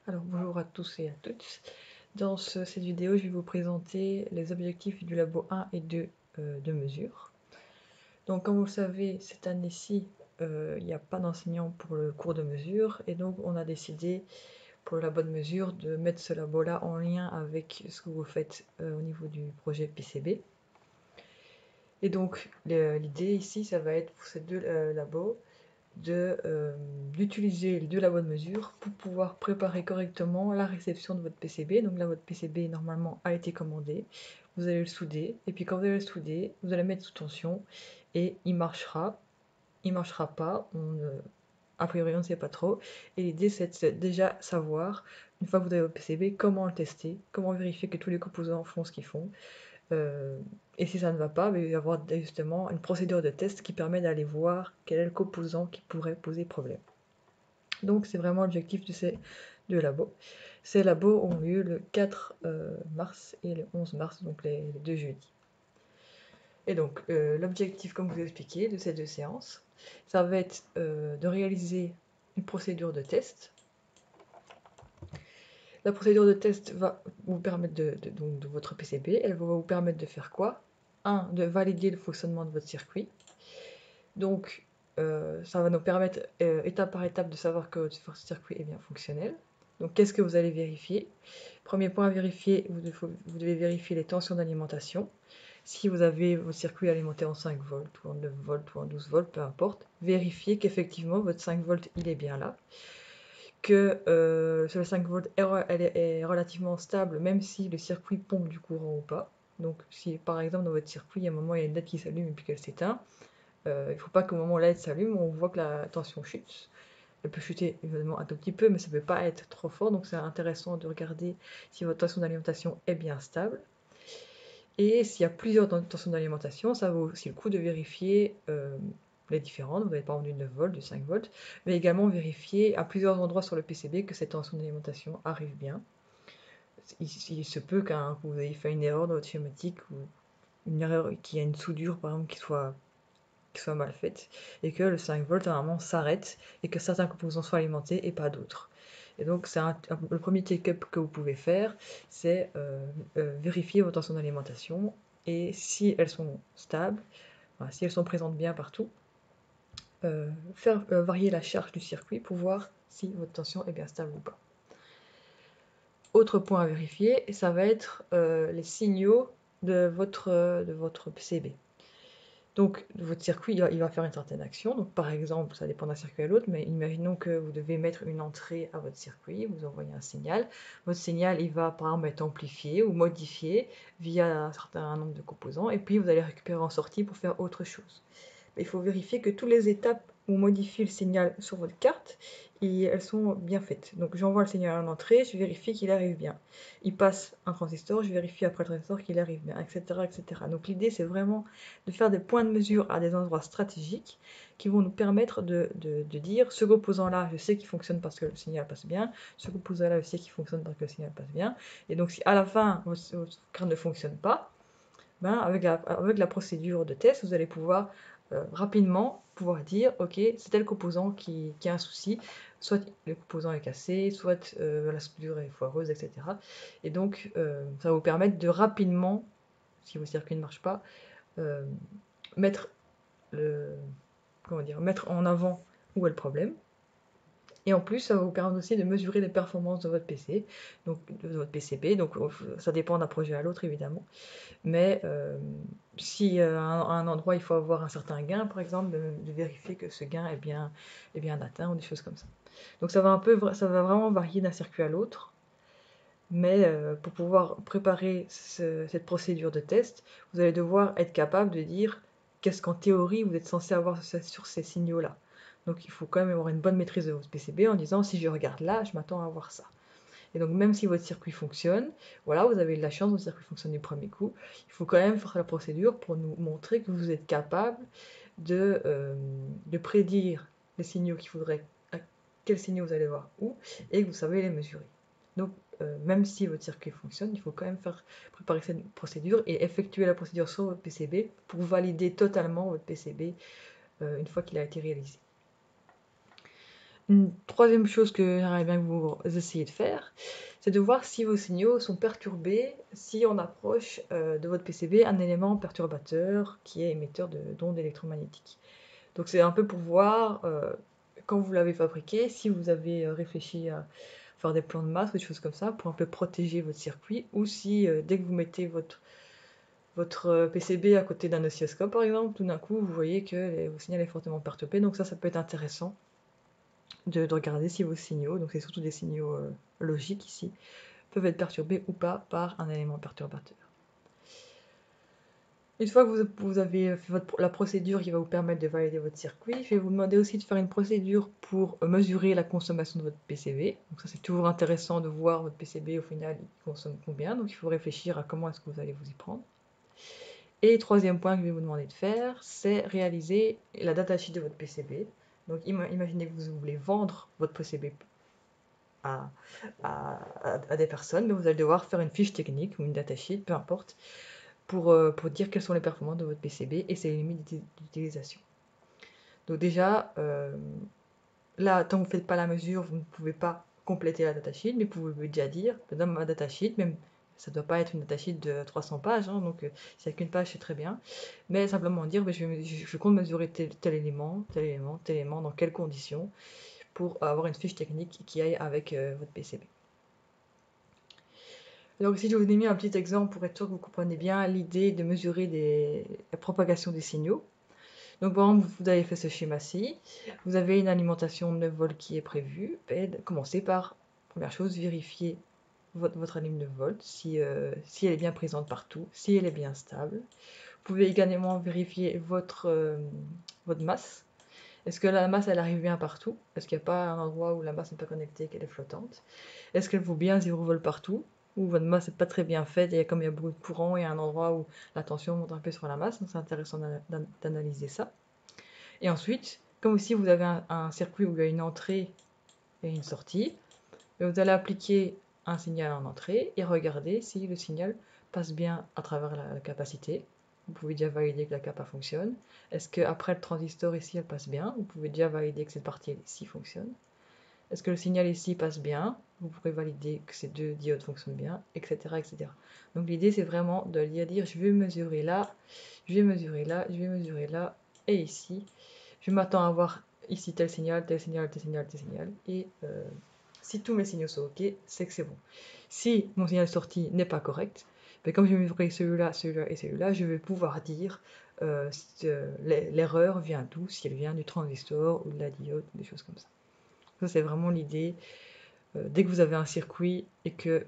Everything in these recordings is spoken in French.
Alors bonjour à tous et à toutes. Dans cette vidéo, je vais vous présenter les objectifs du labo 1 et 2 de mesure. Donc comme vous le savez, cette année-ci, il n'y a pas d'enseignant pour le cours de mesure et donc on a décidé pour le labo de mesure de mettre ce labo-là en lien avec ce que vous faites au niveau du projet PCB. Et donc l'idée ici, ça va être pour ces deux labos d'utiliser les deux labos de mesure pour pouvoir préparer correctement la réception de votre PCB. Donc là, votre PCB normalement a été commandé. Vous allez le souder. Et puis quand vous allez le souder, vous allez mettre sous tension et il marchera. Il marchera pas. A priori, on ne sait pas trop. Et l'idée, c'est de déjà savoir, une fois que vous avez votre PCB, comment le tester, comment vérifier que tous les composants font ce qu'ils font. Et si ça ne va pas, il va y avoir justement une procédure de test qui permet d'aller voir quel est le composant qui pourrait poser problème. Donc c'est vraiment l'objectif de ces deux labos. Ces labos ont lieu le 4 mars et le 11 mars, donc les deux jeudis. Et donc l'objectif, comme je vous ai expliqué, de ces deux séances, ça va être de réaliser une procédure de test. La procédure de test va vous permettre de votre PCB, elle va vous permettre de faire quoi? De valider le fonctionnement de votre circuit. Donc, ça va nous permettre, étape par étape, de savoir que votre circuit est bien fonctionnel. Donc, qu'est-ce que vous allez vérifier? Premier point à vérifier, vous devez vérifier les tensions d'alimentation. Si vous avez votre circuit alimenté en 5 volts, ou en 9 volts, ou en 12 volts, peu importe, vérifiez qu'effectivement votre 5 volts, il est bien là. Que sur le 5 volts, elle est relativement stable, même si le circuit pompe du courant ou pas. Donc, si par exemple dans votre circuit, il y a un moment, il y a une LED qui s'allume et puis qu'elle s'éteint, il ne faut pas qu'au moment où la LED s'allume, on voit que la tension chute. Elle peut chuter évidemment un tout petit peu, mais ça ne peut pas être trop fort, donc c'est intéressant de regarder si votre tension d'alimentation est bien stable. Et s'il y a plusieurs tensions d'alimentation, ça vaut aussi le coup de vérifier les différentes, vous n'avez pas du 9 volts, du 5 volts, mais également vérifier à plusieurs endroits sur le PCB que cette tension d'alimentation arrive bien. Il se peut que vous ayez fait une erreur dans votre schématique, ou une erreur, qu'il y a une soudure par exemple qui soit mal faite, et que le 5 volts normalement s'arrête, et que certains composants soient alimentés et pas d'autres. Et donc le premier check-up que vous pouvez faire, c'est vérifier vos tensions d'alimentation, et si elles sont stables, enfin, si elles sont présentes bien partout, faire varier la charge du circuit pour voir si votre tension est bien stable ou pas. Autre point à vérifier, ça va être les signaux de votre PCB. Donc, votre circuit, il va faire une certaine action. Donc, par exemple, ça dépend d'un circuit à l'autre, mais imaginons que vous devez mettre une entrée à votre circuit, vous envoyez un signal. Votre signal, il va par exemple être amplifié ou modifié via un certain nombre de composants, et puis vous allez récupérer en sortie pour faire autre chose. Mais il faut vérifier que toutes les étapes où on modifie le signal sur votre carte, elles sont bien faites. Donc j'envoie le signal en entrée, je vérifie qu'il arrive bien. Il passe un transistor, je vérifie après le transistor qu'il arrive bien, etc., etc. Donc l'idée, c'est vraiment de faire des points de mesure à des endroits stratégiques qui vont nous permettre de dire ce composant-là, je sais qu'il fonctionne parce que le signal passe bien, ce composant-là, je sais qu'il fonctionne parce que le signal passe bien. Et donc si à la fin, votre carte ne fonctionne pas, ben, avec la procédure de test, vous allez pouvoir rapidement dire, ok, c'est tel composant qui a un souci, soit le composant est cassé, soit la soudure est foireuse, etc. Et donc, ça va vous permettre de rapidement, si vos circuits ne marchent pas, mettre mettre en avant où est le problème. Et en plus, ça va vous permettre aussi de mesurer les performances de votre PC, donc de votre PCB. Donc, ça dépend d'un projet à l'autre, évidemment. Mais si à un endroit, il faut avoir un certain gain, par exemple, de vérifier que ce gain est bien atteint, ou des choses comme ça. Donc, ça va vraiment varier d'un circuit à l'autre. Mais pour pouvoir préparer cette procédure de test, vous allez devoir être capable de dire qu'est-ce qu'en théorie vous êtes censé avoir sur ces signaux-là. Donc il faut quand même avoir une bonne maîtrise de votre PCB en disant si je regarde là, je m'attends à avoir ça. Et donc même si votre circuit fonctionne, voilà, vous avez de la chance, votre circuit fonctionne du premier coup, il faut quand même faire la procédure pour nous montrer que vous êtes capable de prédire les signaux qu'il faudrait, quels signaux vous allez voir où, et que vous savez les mesurer. Donc même si votre circuit fonctionne, il faut quand même préparer cette procédure et effectuer la procédure sur votre PCB pour valider totalement votre PCB une fois qu'il a été réalisé. Une troisième chose que j'aimerais bien que vous essayiez de faire, c'est de voir si vos signaux sont perturbés, si on approche de votre PCB un élément perturbateur qui est émetteur d'ondes électromagnétiques. Donc c'est un peu pour voir, quand vous l'avez fabriqué, si vous avez réfléchi à faire des plans de masse ou des choses comme ça, pour un peu protéger votre circuit, ou si dès que vous mettez votre PCB à côté d'un oscilloscope par exemple, tout d'un coup vous voyez que vos signaux est fortement perturbé, donc ça peut être intéressant de regarder si vos signaux, donc c'est surtout des signaux logiques ici, peuvent être perturbés ou pas par un élément perturbateur. Une fois que vous avez fait la procédure qui va vous permettre de valider votre circuit, je vais vous demander aussi de faire une procédure pour mesurer la consommation de votre PCB. Donc ça c'est toujours intéressant de voir votre PCB au final il consomme combien, donc il faut réfléchir à comment est-ce que vous allez vous y prendre. Et troisième point que je vais vous demander de faire, c'est réaliser la datasheet de votre PCB. Donc imaginez que vous voulez vendre votre PCB à, à des personnes, mais vous allez devoir faire une fiche technique ou une datasheet, peu importe, pour dire quelles sont les performances de votre PCB et ses limites d'utilisation. Donc déjà, là, tant que vous ne faites pas la mesure, vous ne pouvez pas compléter la datasheet, mais vous pouvez déjà dire, dans ma datasheet, même ça ne doit pas être une datasheet de 300 pages, hein, donc s'il n'y a qu'une page, c'est très bien, mais simplement dire, je compte mesurer tel élément, tel élément, tel élément, dans quelles conditions, pour avoir une fiche technique qui aille avec votre PCB. Alors ici, je vous ai mis un petit exemple pour être sûr que vous comprenez bien l'idée de mesurer la propagation des signaux. Donc par exemple, vous avez fait ce schéma-ci, vous avez une alimentation de 9 volts qui est prévue, et commencez par, première chose, vérifier votre ligne de volts, si elle est bien présente partout, si elle est bien stable. Vous pouvez également vérifier votre masse. Est-ce que la masse, elle arrive bien partout? Est-ce qu'il n'y a pas un endroit où la masse n'est pas connectée, qu'elle est flottante? Est-ce qu'elle vaut bien 0 volts partout? Ou votre masse n'est pas très bien faite, et comme il y a beaucoup de courant, il y a un endroit où la tension monte un peu sur la masse, donc c'est intéressant d'analyser ça. Et ensuite, comme ici vous avez un circuit où il y a une entrée et une sortie, vous allez appliquer un signal en entrée et regarder si le signal passe bien à travers la capacité. Vous pouvez déjà valider que la capa fonctionne. Est-ce qu'après le transistor ici, elle passe bien? Vous pouvez déjà valider que cette partie ici fonctionne. Est-ce que le signal ici passe bien? Vous pourrez valider que ces deux diodes fonctionnent bien, etc. etc. Donc l'idée, c'est vraiment de dire, je vais mesurer là, je vais mesurer là, je vais mesurer là, et ici. Je m'attends à voir ici tel signal, tel signal, tel signal, tel signal. Et si tous mes signaux sont OK, c'est que c'est bon. Si mon signal sorti n'est pas correct, ben comme j'ai mesuré celui-là, celui-là et celui-là, je vais pouvoir dire l'erreur vient d'où, si elle vient du transistor ou de la diode, des choses comme ça. Ça, c'est vraiment l'idée. Dès que vous avez un circuit et que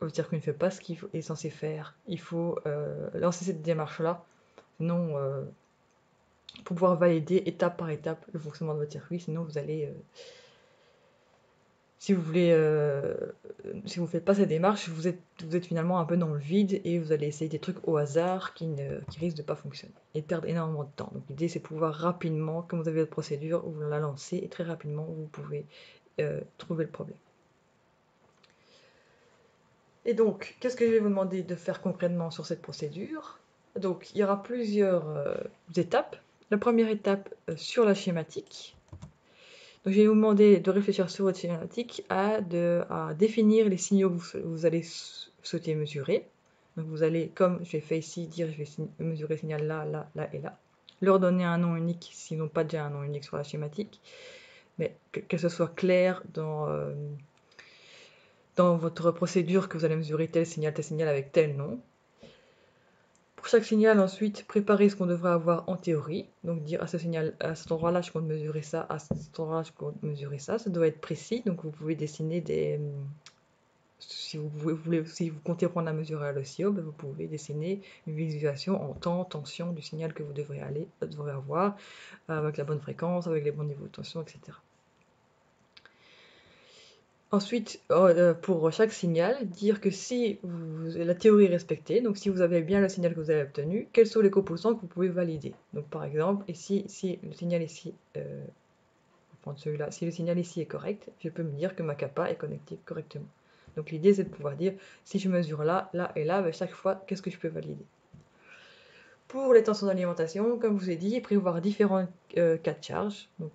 votre circuit ne fait pas ce qu'il est censé faire, il faut lancer cette démarche-là. Sinon, pour pouvoir valider étape par étape le fonctionnement de votre circuit, sinon vous allez, si vous ne faites pas cette démarche, vous êtes finalement un peu dans le vide et vous allez essayer des trucs au hasard qui risquent de ne pas fonctionner et perdre énormément de temps. Donc l'idée c'est de pouvoir rapidement, comme vous avez votre procédure, vous la lancez et très rapidement vous pouvez trouver le problème. Et donc, qu'est-ce que je vais vous demander de faire concrètement sur cette procédure? Donc, il y aura plusieurs étapes. La première étape sur la schématique. Donc, je vais vous demander de réfléchir sur votre schématique à définir les signaux que vous allez souhaiter mesurer. Donc, vous allez, comme j'ai fait ici, dire je vais mesurer le signal là, là, là et là. Leur donner un nom unique s'ils n'ont pas déjà un nom unique sur la schématique. Mais que ce soit clair dans votre procédure que vous allez mesurer tel signal avec tel nom. Pour chaque signal, ensuite, préparer ce qu'on devrait avoir en théorie. Donc dire à ce signal, à cet endroit-là, je compte mesurer ça, à cet endroit-là, je compte mesurer ça. Ça doit être précis, donc vous pouvez dessiner des... Si vous comptez prendre la mesure à l'oscillo, vous pouvez dessiner une visualisation en temps, tension du signal que vous devrez avoir, avec la bonne fréquence, avec les bons niveaux de tension, etc. Ensuite, pour chaque signal, dire que si la théorie est respectée, donc si vous avez bien le signal que vous avez obtenu, quels sont les composants que vous pouvez valider. Donc par exemple, ici, si le signal ici, prendre celui-là, si le signal ici est correct, je peux me dire que ma capa est connectée correctement. Donc l'idée c'est de pouvoir dire, si je mesure là, là et là, ben, chaque fois, qu'est-ce que je peux valider. Pour les tensions d'alimentation, comme je vous ai dit, prévoir différents cas de charge. Donc,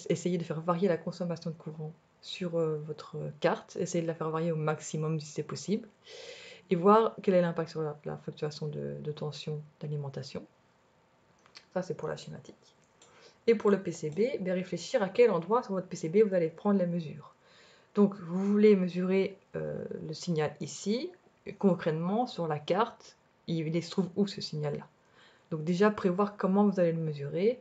essayez de faire varier la consommation de courant sur votre carte. Essayez de la faire varier au maximum si c'est possible. Et voir quel est l'impact sur la fluctuation de tension d'alimentation. Ça, c'est pour la schématique. Et pour le PCB, réfléchir à quel endroit sur votre PCB vous allez prendre les mesures. Donc, vous voulez mesurer le signal ici. Concrètement, sur la carte, il se trouve où ce signal-là? Donc déjà, prévoir comment vous allez le mesurer,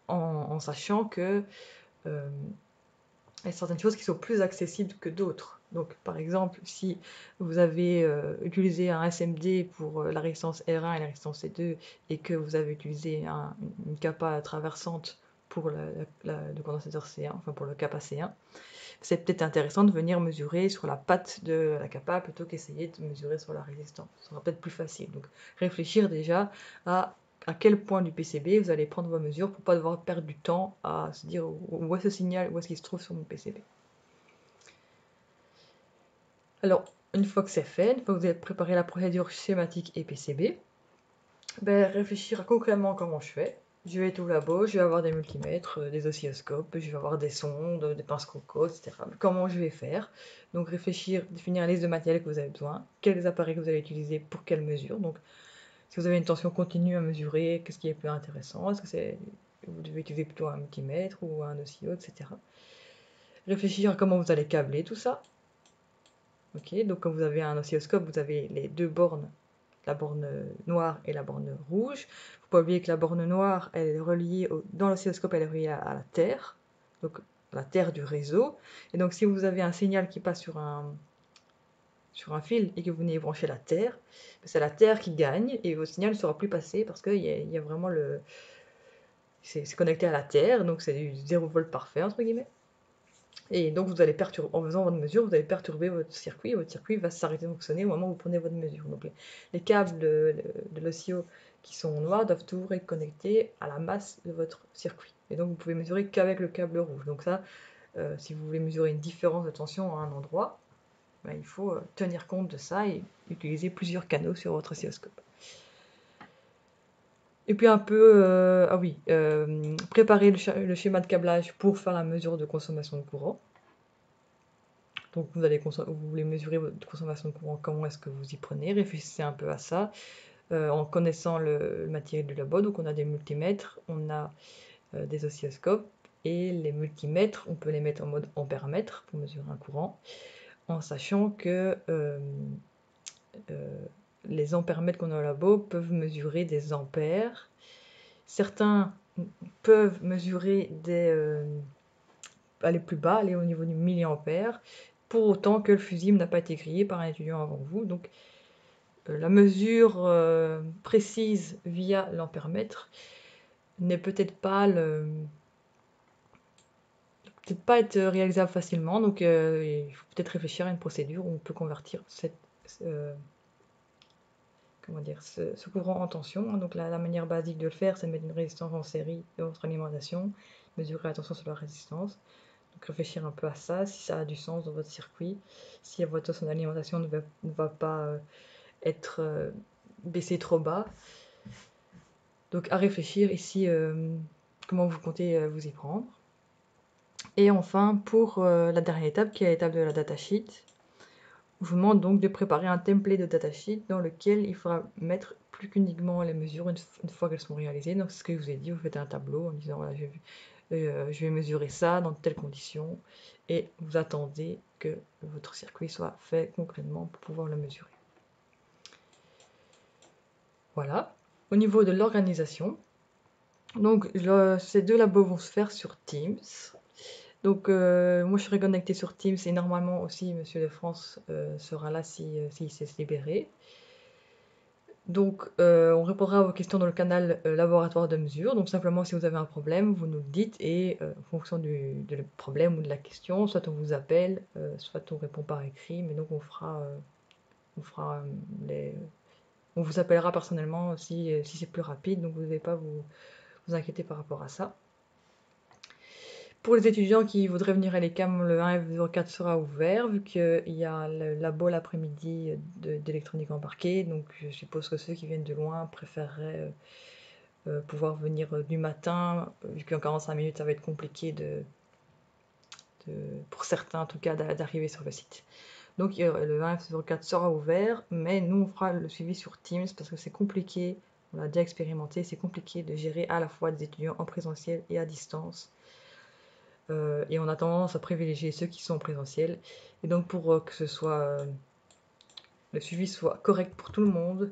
en sachant que il y a certaines choses qui sont plus accessibles que d'autres. Donc par exemple, si vous avez utilisé un SMD pour la résistance R1 et la résistance C2 et que vous avez utilisé une capa traversante pour le condensateur C1, enfin pour le capa C1, c'est peut-être intéressant de venir mesurer sur la patte de la capa plutôt qu'essayer de mesurer sur la résistance. Ce sera peut-être plus facile. Donc réfléchir déjà à quel point du PCB vous allez prendre vos mesures pour ne pas devoir perdre du temps à se dire où est ce signal, où est-ce qu'il se trouve sur mon PCB. Alors, une fois que c'est fait, une fois que vous avez préparé la procédure schématique et PCB, réfléchir à concrètement comment je fais. Je vais être au labo, je vais avoir des multimètres, des oscilloscopes, je vais avoir des sondes, des pinces croco, etc. Comment je vais faire? Donc réfléchir, définir la liste de matériel que vous avez besoin, quels appareils que vous allez utiliser pour quelles mesures. Donc si vous avez une tension continue à mesurer, qu'est-ce qui est plus intéressant? Est-ce que vous devez utiliser plutôt un multimètre ou un oscillo, etc. Réfléchir à comment vous allez câbler tout ça. Ok, donc quand vous avez un oscilloscope, vous avez les deux bornes, la borne noire et la borne rouge. Il ne faut pas oublier que la borne noire, elle est reliée dans l'oscilloscope, elle est reliée à la Terre, donc la Terre du réseau. Et donc si vous avez un signal qui passe sur un fil et que vous venez brancher la Terre, c'est la Terre qui gagne et votre signal ne sera plus passé parce qu'il y a vraiment c'est connecté à la Terre, donc c'est du 0 volt parfait, entre guillemets. Et donc vous allez perturber, en faisant votre mesure, vous allez perturber votre circuit, et votre circuit va s'arrêter de fonctionner au moment où vous prenez votre mesure. Donc les câbles de l'oscillo qui sont noirs doivent toujours être connectés à la masse de votre circuit. Et donc vous pouvez mesurer qu'avec le câble rouge. Donc ça, si vous voulez mesurer une différence de tension à un endroit, il faut tenir compte de ça et utiliser plusieurs canaux sur votre oscilloscope. Et puis un peu, préparer le schéma de câblage pour faire la mesure de consommation de courant. Donc vous voulez mesurer votre consommation de courant, comment est-ce que vous y prenez? Réfléchissez un peu à ça, en connaissant le matériel du labo. Donc on a des multimètres, on a des oscilloscopes, et les multimètres, on peut les mettre en mode ampère-mètre pour mesurer un courant, en sachant que les ampères-mètres qu'on a au labo peuvent mesurer des ampères. Certains peuvent mesurer aller plus bas, aller au niveau du milliampère, pour autant que le fusible n'a pas été grillé par un étudiant avant vous. Donc la mesure précise via l'ampère-mètre n'est peut-être pas être réalisable facilement, donc il faut peut-être réfléchir à une procédure où on peut convertir ce courant en tension. Donc la manière basique de le faire, c'est de mettre une résistance en série de votre alimentation, mesurer la tension sur la résistance. Donc réfléchir un peu à ça, si ça a du sens dans votre circuit, si votre tension d'alimentation ne va pas être baissée trop bas. Donc à réfléchir ici comment vous comptez vous y prendre. Et enfin, pour la dernière étape, qui est l'étape de la datasheet, je vous demande donc de préparer un template de datasheet dans lequel il faudra mettre plus qu'uniquement les mesures une fois qu'elles sont réalisées. Donc c'est ce que je vous ai dit, vous faites un tableau en disant voilà, je vais mesurer ça dans telles conditions, et vous attendez que votre circuit soit fait concrètement pour pouvoir le mesurer. Voilà. Au niveau de l'organisation, donc ces deux labos vont se faire sur Teams. Donc moi je serai connecté sur Teams et normalement aussi Monsieur de France sera là s'il sait se libérer. Donc on répondra à vos questions dans le canal laboratoire de mesure. Donc simplement si vous avez un problème, vous nous le dites, et en fonction du problème ou de la question, soit on vous appelle, soit on répond par écrit, mais donc on vous appellera personnellement si c'est plus rapide, donc vous ne devez pas vous inquiéter par rapport à ça. Pour les étudiants qui voudraient venir à l'ECAM, le 1F04 sera ouvert, vu qu'il y a le labo l'après-midi d'électronique embarquée. Donc je suppose que ceux qui viennent de loin préféreraient pouvoir venir du matin, vu qu'en 45 minutes, ça va être compliqué pour certains en tout cas, d'arriver sur le site. Donc le 1F04 sera ouvert, mais nous on fera le suivi sur Teams parce que c'est compliqué, on l'a déjà expérimenté, c'est compliqué de gérer à la fois des étudiants en présentiel et à distance. Et on a tendance à privilégier ceux qui sont en présentiel. Et donc pour que le suivi soit correct pour tout le monde,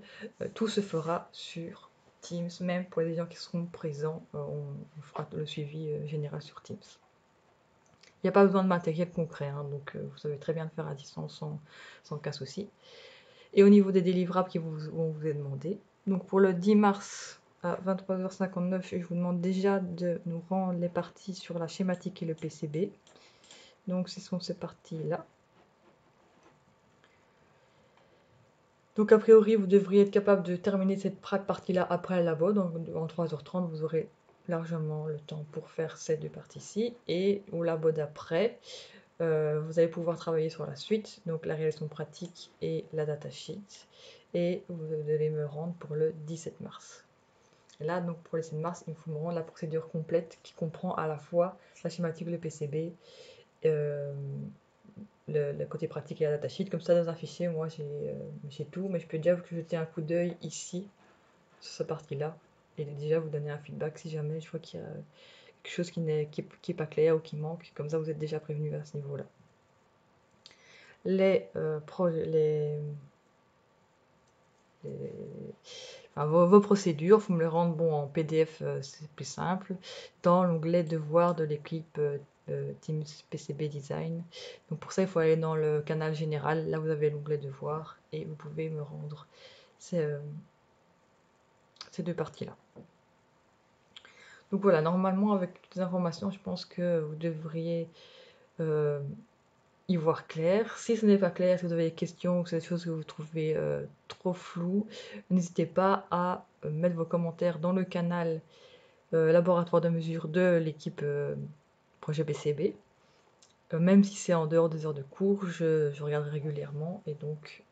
tout se fera sur Teams, même pour les gens qui seront présents, on fera le suivi général sur Teams. Il n'y a pas besoin de matériel concret, hein, donc vous savez très bien le faire à distance sans aucun souci. Et au niveau des délivrables on vous a demandé, donc pour le 10 mars à 23h59, je vous demande déjà de nous rendre les parties sur la schématique et le PCB. Donc ce sont ces parties-là. Donc a priori, vous devriez être capable de terminer cette partie-là après le labo. Donc en 3h30, vous aurez largement le temps pour faire ces deux parties-ci. Et au labo d'après, vous allez pouvoir travailler sur la suite, donc la réalisation pratique et la datasheet. Et vous devez me rendre pour le 17 mars. Et là, donc pour le 17 mars, il faut me rendre la procédure complète qui comprend à la fois la schématique, le PCB, le côté pratique et la datasheet. Comme ça, dans un fichier, moi j'ai tout, mais je peux déjà vous jeter un coup d'œil ici, sur cette partie-là, et déjà vous donner un feedback si jamais je vois qu'il y a quelque chose qui est pas clair ou qui manque. Comme ça, vous êtes déjà prévenu à ce niveau-là. Vos procédures, vous me les rendre en PDF, c'est plus simple, dans l'onglet devoirs de l'équipe Teams PCB Design. Donc pour ça, il faut aller dans le canal général, là vous avez l'onglet devoirs, et vous pouvez me rendre ces deux parties-là. Donc voilà, normalement avec toutes les informations, je pense que vous devriez y voir clair. Si ce n'est pas clair, si vous avez des questions ou c'est des choses que vous trouvez trop floues, n'hésitez pas à mettre vos commentaires dans le canal laboratoire de mesure de l'équipe projet PCB. Même si c'est en dehors des heures de cours, je regarde régulièrement et donc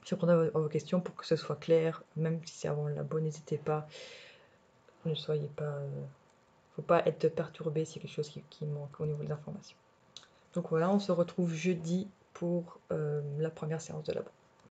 je répondrai à vos questions pour que ce soit clair, même si c'est avant le labo, n'hésitez pas, ne soyez pas, faut pas être perturbé s'il y a quelque chose qui manque au niveau de l'information. Donc voilà, on se retrouve jeudi pour la première séance de labo.